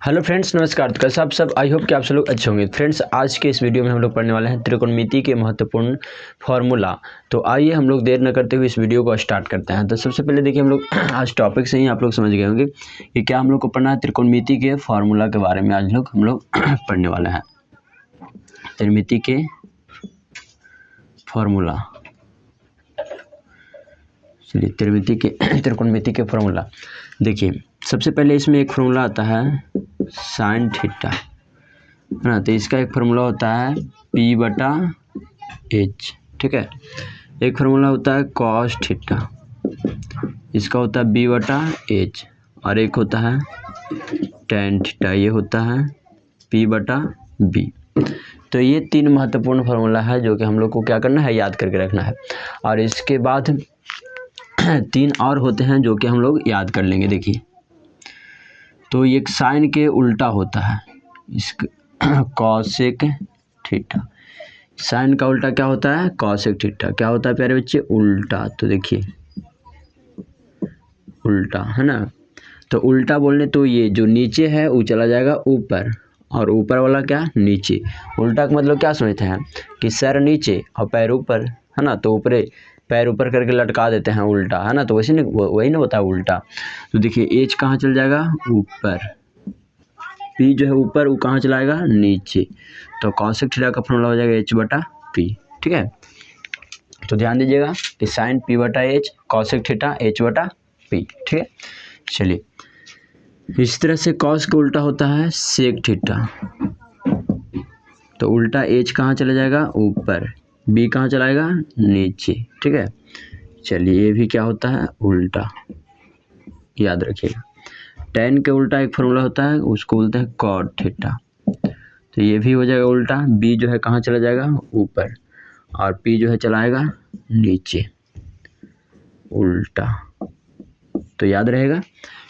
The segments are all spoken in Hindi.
हेलो फ्रेंड्स, नमस्कार। तो कैसे आप सब? आई होप कि आप सब लोग अच्छे होंगे। फ्रेंड्स, आज के इस वीडियो में हम लोग पढ़ने वाले हैं त्रिकोणमिति के महत्वपूर्ण फार्मूला। तो आइए हम लोग देर न करते हुए इस वीडियो को स्टार्ट करते हैं। तो सबसे पहले देखिए, हम लोग आज टॉपिक से ही आप लोग समझ गए होंगे कि क्या हम लोग को पढ़ना है। त्रिकोणमिति के फार्मूला के बारे में आज हम लोग पढ़ने वाले हैं। त्रिकोणमिति के फार्मूला, चलिए त्रिकोणमिति के फार्मूला देखिए। सबसे पहले इसमें एक फार्मूला आता है साइन थीटा, है ना। तो इसका एक फार्मूला होता है P/H, ठीक है। एक फार्मूला होता है कॉस थीटा, इसका होता है B/H, और एक होता है टेन थीटा, ये होता है P/B। तो ये तीन महत्वपूर्ण फार्मूला है जो कि हम लोग को क्या करना है, याद करके रखना है। और इसके बाद तीन और होते हैं जो कि हम लोग याद कर लेंगे। देखिए, तो एक साइन के उल्टा होता है, इसका कॉसेक थीटा। साइन का उल्टा क्या होता है? Cosec theta. क्या होता है प्यारे बच्चे? उल्टा। तो देखिए उल्टा, है ना। तो उल्टा बोलने तो ये जो नीचे है वो चला जाएगा ऊपर, और ऊपर वाला क्या? नीचे। उल्टा का मतलब क्या समझते हैं कि सर नीचे और पैर ऊपर, है ना। तो ऊपरे पैर ऊपर करके लटका देते हैं, उल्टा, है ना। तो वैसे नहीं, वही ना होता है उल्टा। तो देखिए एच कहाँ चल जाएगा? ऊपर। पी जो है ऊपर, वो कहाँ चलाएगा? नीचे। तो कॉसेक थीटा का फॉर्मूला हो जाएगा H/P, ठीक है। तो ध्यान दीजिएगा कि sign P/H, cosec theta H/P, ठीक है। चलिए, इस तरह से कॉस का उल्टा होता है सेक थीटा। तो उल्टा H कहाँ चला जाएगा? ऊपर। B कहाँ चलाएगा? नीचे, ठीक है। चलिए, ये भी क्या होता है? उल्टा, याद रखिएगा। टेन के उल्टा एक फार्मूला होता है, उसको बोलते हैं कॉट थीटा। तो ये भी हो जाएगा उल्टा। B जो है कहाँ चला जाएगा? ऊपर, और P जो है चलाएगा नीचे, उल्टा। तो याद रहेगा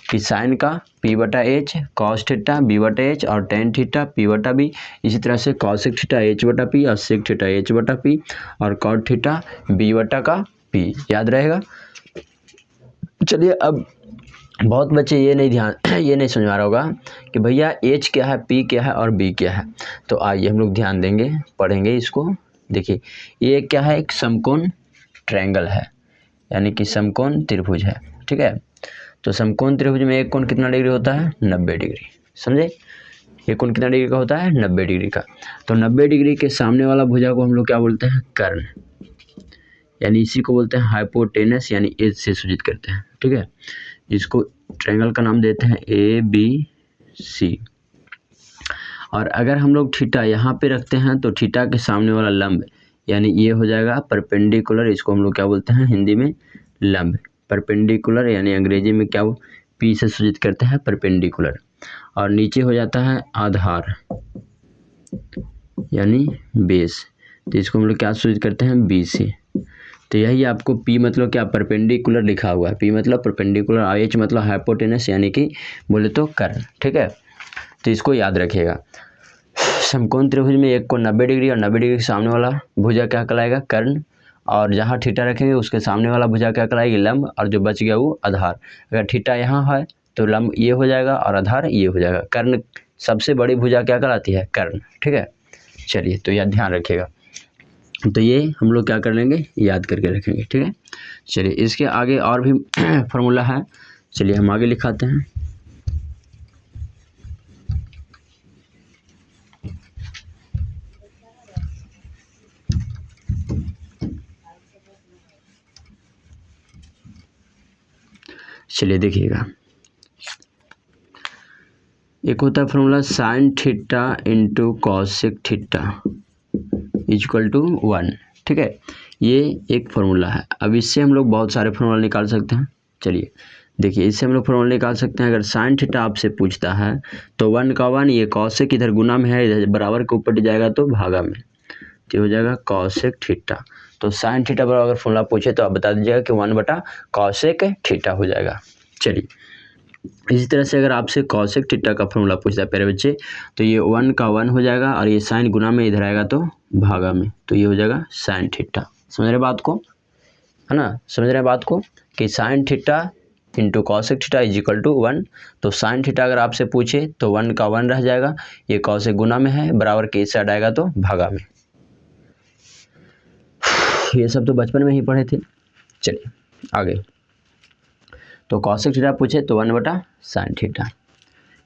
कि साइन का P/H, कॉस थीटा B/H, और टेन थीटा P/B। इसी तरह से कॉसेक थीटा H/P, और सेक थीटा H/P, और कॉट थीटा B/P। याद रहेगा। चलिए, अब बहुत बच्चे ये नहीं समझ आ रहा होगा कि भैया H क्या है, P क्या है और B क्या है। तो आइए हम लोग ध्यान देंगे, पढ़ेंगे इसको। देखिए, ये क्या है? एक समकोण ट्रायंगल है, यानी कि समकोण त्रिभुज है, ठीक है। तो समकोण त्रिभुज में एक कोण कितना डिग्री होता है? 90 डिग्री, समझे। एक कोण कितना डिग्री का होता है? 90 डिग्री का। तो 90 डिग्री के सामने वाला भुजा को हम लोग क्या बोलते हैं? कर्ण, यानी इसी को बोलते हैं हाइपोटेनस, यानी एज से सूचित करते हैं, ठीक है। इसको ट्रायंगल का नाम देते हैं ABC। और अगर हम लोग थीटा यहाँ पे रखते हैं तो थीटा के सामने वाला लंब, यानी ये हो जाएगा परपेंडिकुलर। इसको हम लोग क्या बोलते हैं हिंदी में? लंब। परपेंडिकुलर यानी अंग्रेजी में क्या वो P से सूचित करते हैं? परपेंडिकुलर। और नीचे हो जाता है आधार, यानी बेस। तो इसको हम लोग क्या सूचित करते हैं? B से। तो यही आपको P मतलब क्या? परपेंडिकुलर लिखा हुआ है। P मतलब परपेंडिकुलर, और H मतलब हाइपोटेनस, यानी कि बोले तो कर्ण, ठीक है। तो इसको याद रखिएगा। समकोण त्रिभुज में एक कोण 90 डिग्री, और 90 डिग्री के सामने वाला भुजा क्या कहलाएगा? कर्ण। और जहाँ थीटा रखेंगे उसके सामने वाला भुजा क्या कहलाएगी? लंब। और जो बच गया वो आधार। अगर थीटा यहाँ है तो लंब ये हो जाएगा और आधार ये हो जाएगा। कर्ण सबसे बड़ी भुजा क्या कहलाती है? कर्ण, ठीक है। चलिए, तो यह ध्यान रखिएगा। तो ये हम लोग क्या कर लेंगे? याद करके रखेंगे, ठीक है। चलिए, इसके आगे और भी फार्मूला है। चलिए हम आगे लिखाते हैं। चलिए देखिएगा, एक होता है formula sine theta into cosec theta equal to 1, ठीक है। ये एक फार्मूला है। अब इससे हम लोग बहुत सारे फार्मूला निकाल सकते हैं। चलिए देखिए, इससे हम लोग फार्मूला निकाल सकते हैं। अगर साइन थीटा आपसे पूछता है तो 1 का 1, ये कॉसेक इधर गुना में है, इधर बराबर के ऊपर जाएगा तो भागा में, तो हो जाएगा कॉसेक थीटा। तो साइन थीटा बराबर अगर फार्मूला पूछे तो आप बता दीजिएगा कि 1/कॉसेक थीटा हो जाएगा। चलिए, इसी तरह से अगर आपसे कॉसेक थीटा का फॉर्मूला पूछता है प्यारे बच्चे, तो ये 1 का 1 हो जाएगा, और ये साइन गुना में इधर आएगा तो भागा में, तो ये हो जाएगा साइन थीटा। समझ रहे बात को, है ना। समझ रहे बात को कि sine theta into cosec theta is equal to 1। तो साइन थीटा अगर आपसे पूछे तो 1 का 1 रह जाएगा, ये कॉसेक गुना में है, बराबर के इस साइड आएगा तो भागा में। ये सब तो बचपन में ही पढ़े थे। चलिए आगे, तो कॉसेक थीटा पूछे तो 1 बटा साइन थीटा।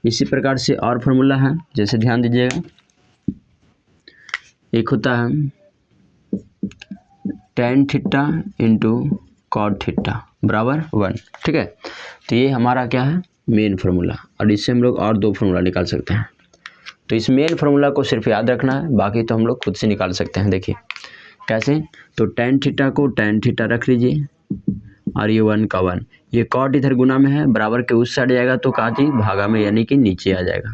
इसी प्रकार से और फॉर्मूला है, जैसे ध्यान दीजिएगा, एक होता है tan theta into cot theta बराबर 1, ठीक है। तो ये हमारा क्या है, मेन फार्मूला, और इससे हम लोग और 2 फार्मूला निकाल सकते हैं। तो इस मेन फार्मूला को सिर्फ याद रखना है, बाकी तो हम लोग खुद से निकाल सकते हैं। देखिए कैसे, तो टेन थीटा को टेन थीटा रख लीजिए, और ये 1 का 1, ये कॉट इधर गुना में है, बराबर के उस साइड जाएगा तो कहाँ जी, भागा में, यानी कि नीचे आ जाएगा।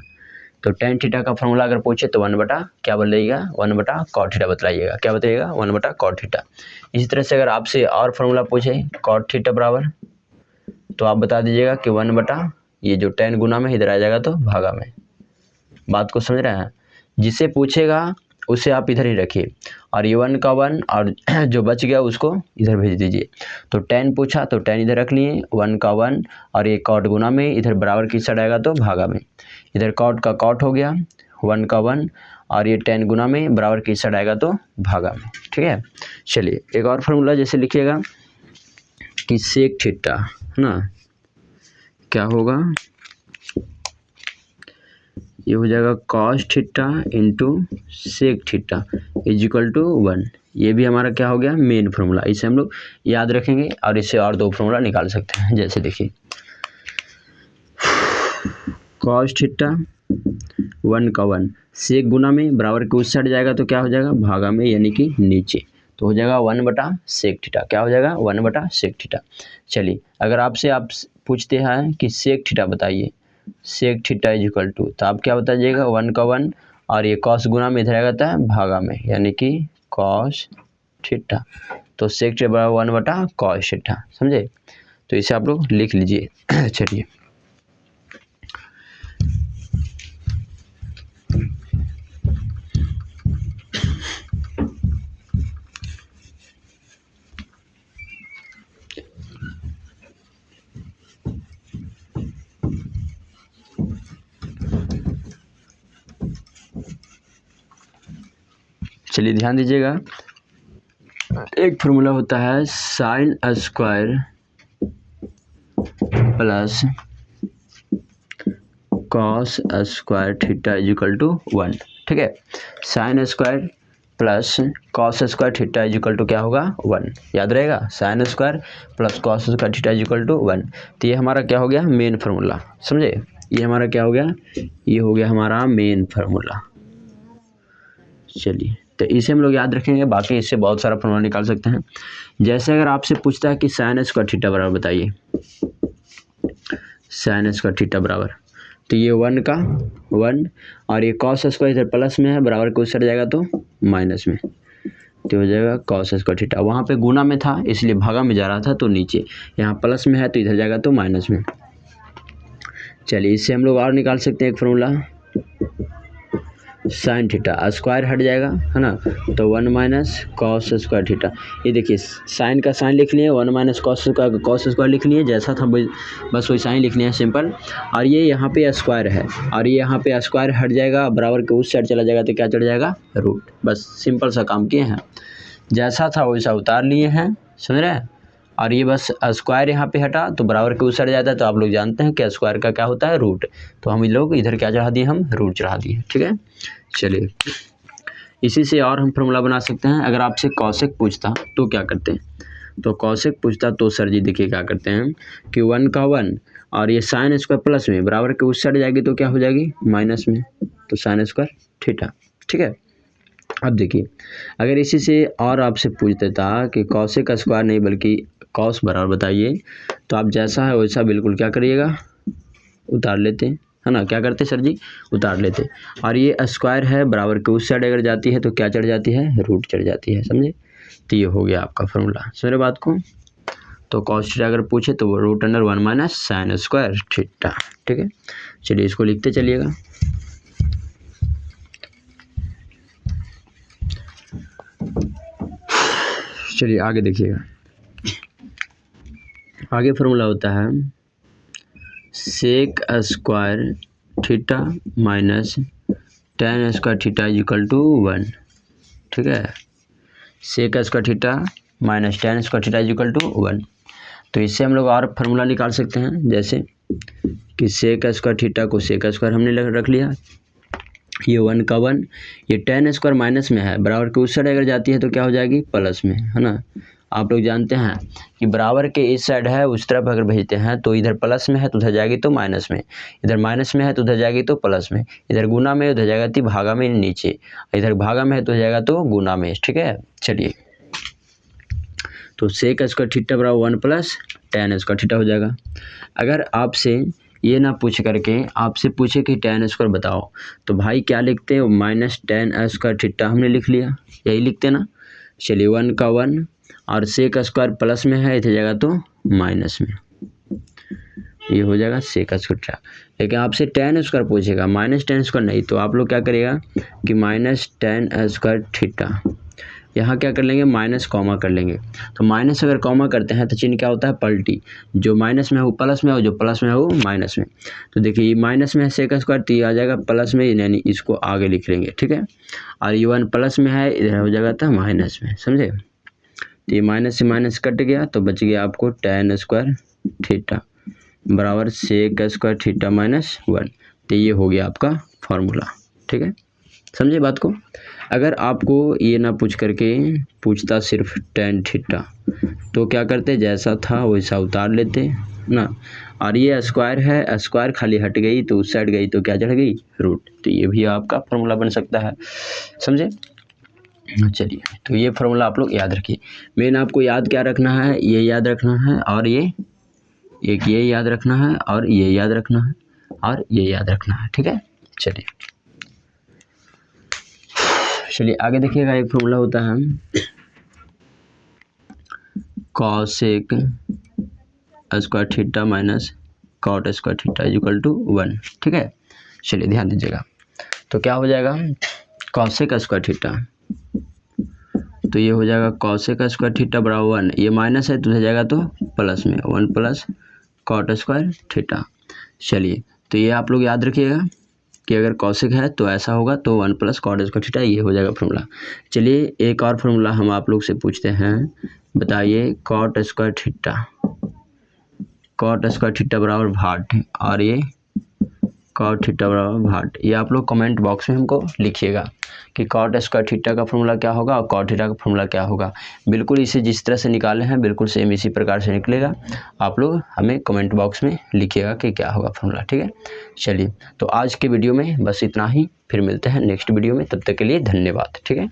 तो टेन थीटा का फॉर्मूला अगर पूछे तो 1 बटा क्या बोलिएगा, 1 बटा कॉट थीटा बतलाइएगा, क्या बताइएगा, 1 बटा कॉट थीटा। इसी तरह से अगर आपसे और फॉर्मूला पूछे कॉट थीटा बराबर, तो आप बता दीजिएगा कि 1 बटा ये जो टेन गुना में इधर आ जाएगा तो भागा में। बात को समझ रहे हैं, जिसे पूछेगा उसे आप इधर ही रखिए, और ये 1 का 1 और जो बच गया उसको इधर भेज दीजिए। तो 10 पूछा तो 10 इधर रख लिए, 1 का 1 और ये कॉट गुना में, इधर बराबर किस साइड आएगा तो भागा में। इधर कॉट का कॉट हो गया, 1 का 1 और ये 10 गुना में, बराबर किस साइड आएगा तो भागा में, ठीक है। चलिए एक और फार्मूला जैसे लिखिएगा कि सेक थीटा, है ना, क्या होगा, ये हो जाएगा cos theta into sec theta is equal to 1। ये भी हमारा क्या हो गया, मेन फार्मूला। इसे हम लोग याद रखेंगे और इससे और 2 फार्मूला निकाल सकते हैं। जैसे देखिए कॉस थीटा 1 का 1, सेक गुना में, बराबर के उस साइड जाएगा तो क्या हो जाएगा, भागा में, यानी कि नीचे। तो हो जाएगा 1 बटा सेक थीटा, क्या हो जाएगा, 1 बटा सेक थीटा। चलिए अगर आपसे आप पूछते हैं कि सेक थीटा बताइए, sec theta is equal to, तो आप क्या बताइएगा, 1 का 1 और ये कॉस गुना में इधर आएगा था भागा में, यानी कि कॉस थीटा। तो सेक थीटा बराबर 1 बटा कॉस थीटा, समझे। तो इसे आप लोग लिख लीजिए। चलिए चलिए ध्यान दीजिएगा, एक फार्मूला होता है sine square plus cos square theta is equal to 1, ठीक है। Sine square plus cos square theta is equal to क्या होगा, 1, याद रहेगा, sine square plus cos square theta is equal to 1। तो ये हमारा क्या हो गया, मेन फार्मूला, समझे। ये हमारा क्या हो गया, ये हो गया हमारा मेन फार्मूला। चलिए तो इसे हम लोग याद रखेंगे, बाकी इससे बहुत सारा फॉर्मूला निकाल सकते हैं। जैसे अगर आपसे पूछता है कि साइन स्क्वायर थीटा बराबर बताइए, साइन स्क्वायर थीटा बराबर, तो ये 1 का 1 और ये कॉस स्क्वायर इधर प्लस में है, बराबर के उस साइड जाएगा तो माइनस में, तो हो जाएगा कॉस स्क्वायर थीटा। वहाँ पे गुना में था इसलिए भागा में जा रहा था तो नीचे, यहाँ प्लस में है तो इधर जाएगा तो माइनस में। चलिए इससे हम लोग और निकाल सकते हैं एक फार्मूला, साइन थीटा स्क्वायर हट जाएगा, है ना, तो 1 माइनस कॉस स्क्वायर थीटा। ये देखिए साइन का साइन लिख लिए, 1 माइनस कॉस स्क्वायर लिख लिए, जैसा था बस वही साइन लिखने है, सिंपल। और ये यहाँ पे स्क्वायर है और ये यहाँ पे स्क्वायर हट जाएगा, बराबर के उस साइड चला जाएगा तो क्या चढ़ जाएगा, रूट। बस सिंपल सा काम किए हैं, जैसा था वैसा उतार लिए हैं, समझ रहे हैं। और ये बस स्क्वायर यहाँ पे हटा तो बराबर के उस साइड जाता है, तो आप लोग जानते हैं कि स्क्वायर का क्या होता है, रूट। तो हम लोग इधर क्या चढ़ा दिए, हम रूट चढ़ा दिए, ठीक है। चलिए इसी से और हम फार्मूला बना सकते हैं। अगर आपसे कॉसेक पूछता तो क्या करते हैं, तो कॉसेक पूछता तो सर जी देखिए क्या करते हैं कि 1 का 1 और ये साइन स्क्वायर प्लस में, बराबर के उस साइड जाएगी तो क्या हो जाएगी, माइनस में, तो साइन स्क्वायर थीटा, ठीक है। अब देखिए अगर इसी से और आपसे पूछ देता कि कॉसेक का स्क्वायर नहीं बल्कि कॉस बराबर बताइए, तो आप जैसा है वैसा बिल्कुल क्या करिएगा, उतार लेते हैं, है ना। क्या करते सर जी, उतार लेते। और ये स्क्वायर है, बराबर के उस साइड अगर जाती है तो क्या चढ़ जाती है, रूट चढ़ जाती है, समझे। तो ये हो गया आपका फार्मूला, समझे बात को। तो कॉस थीटा अगर पूछे तो वो root under 1 minus sine square theta, ठीक है। चलिए इसको लिखते चलिएगा। चलिए आगे देखिएगा, आगे फार्मूला होता है sec square theta minus tan square theta equal to 1, ठीक है। Sec square theta minus tan square theta equal to 1। तो इससे हम लोग और फार्मूला निकाल सकते हैं, जैसे कि सेक स्क्वायर थीटा को सेक स्क्वायर हमने रख लिया, ये 1 का 1, ये टेन स्क्वायर माइनस में है, बराबर के उस साइड अगर जाती है तो क्या हो जाएगी, प्लस में, है ना। आप लोग जानते हैं कि बराबर के इस साइड है उस तरफ अगर भेजते हैं तो इधर प्लस में है तो उधर जाएगी तो माइनस में, इधर माइनस में है तो उधर जाएगी तो प्लस में, इधर गुना में उधर जाएगा तो भागा में नीचे, इधर भागा में है तो जाएगा तो गुना में, ठीक है। चलिए, तो सेक स्क्वायर थीटा बराबर 1 प्लस टेन स्क्वायर थीटा हो जाएगा। अगर आपसे ये ना पूछ करके आपसे पूछे कि टेन स्क्वायर बताओ, तो भाई क्या लिखते हैं, माइनस टेन स्क्वायर थीटा हमने लिख लिया, यही लिखते ना। चलिए 1 का 1 और सेक स्क्वायर प्लस में है, इधर जाएगा तो माइनस में, ये हो जाएगा सेक स्क्वायर थीटा। लेकिन आपसे टेन स्क्वायर पूछेगा, माइनस टेन स्क्वायर नहीं, तो आप लोग क्या करिएगा कि माइनस टेन स्क्वायर थीटा, यहाँ क्या कर लेंगे, माइनस कॉमा कर लेंगे। तो माइनस अगर कॉमा करते हैं तो चिन्ह क्या होता है, पलटी, जो माइनस में हो प्लस में हो, जो प्लस में हो माइनस में। तो देखिए ये माइनस में है सेक स्क्वायर, तो ये आ जाएगा प्लस में, यानी इसको आगे लिख लेंगे, ठीक है। और ये 1 प्लस में है, इधर हो जाएगा था माइनस में, समझे। तो ये माइनस से माइनस कट गया तो बच गया आपको टेन स्क्वायर थीटा बराबर सेक स्क्वायर थीटा माइनस 1। तो ये हो गया आपका फॉर्मूला, ठीक है। समझे बात को। अगर आपको ये ना पूछ करके पूछता सिर्फ टेन थीटा, तो क्या करते, जैसा था वैसा उतार लेते ना। और ये स्क्वायर है, स्क्वायर खाली हट गई तो उस साइड गई तो क्या चढ़ गई, रूट। तो ये भी आपका फॉर्मूला बन सकता है, समझे। चलिए, तो ये फॉर्मूला आप लोग याद रखिए। मेन आपको याद क्या रखना है, ये याद रखना है, और ये एक ये याद रखना है, और ये याद रखना है, और ये याद रखना है, ठीक है। चलिए आगे देखिएगा, एक फॉर्मूला होता है cosec square theta minus cot square theta equal to 1, ठीक है। चलिए ध्यान दीजिएगा, तो क्या हो जाएगा, कॉसेक स्क्वायर थीटा, तो ये हो जाएगा कॉसेक स्क्वायर थीटा बराबर 1, ये माइनस है तो हो जाएगा तो प्लस में 1 प्लस कॉट स्क्वायर थीटा। चलिए, तो ये आप लोग याद रखिएगा कि अगर कॉसेक है तो ऐसा होगा, तो 1 प्लस कॉट स्क्वायर थीटा, ये हो जाएगा फॉर्मूला। चलिए एक और फॉर्मूला हम आप लोग से पूछते हैं, बताइए cot square theta, cot square theta बराबर भाट, और ये कॉट थीटा बराबर भाट। ये आप लोग कमेंट बॉक्स में हमको लिखिएगा कि कॉट स्क्वायर थीटा का फॉर्मूला क्या होगा और कॉट थीटा का फॉर्मूला क्या होगा। बिल्कुल इसे जिस तरह से निकाले हैं बिल्कुल सेम इसी प्रकार से निकलेगा। आप लोग हमें कमेंट बॉक्स में लिखिएगा कि क्या होगा फॉर्मूला, ठीक है। चलिए, तो आज के वीडियो में बस इतना ही, फिर मिलते हैं नेक्स्ट वीडियो में, तब तक के लिए धन्यवाद, ठीक है।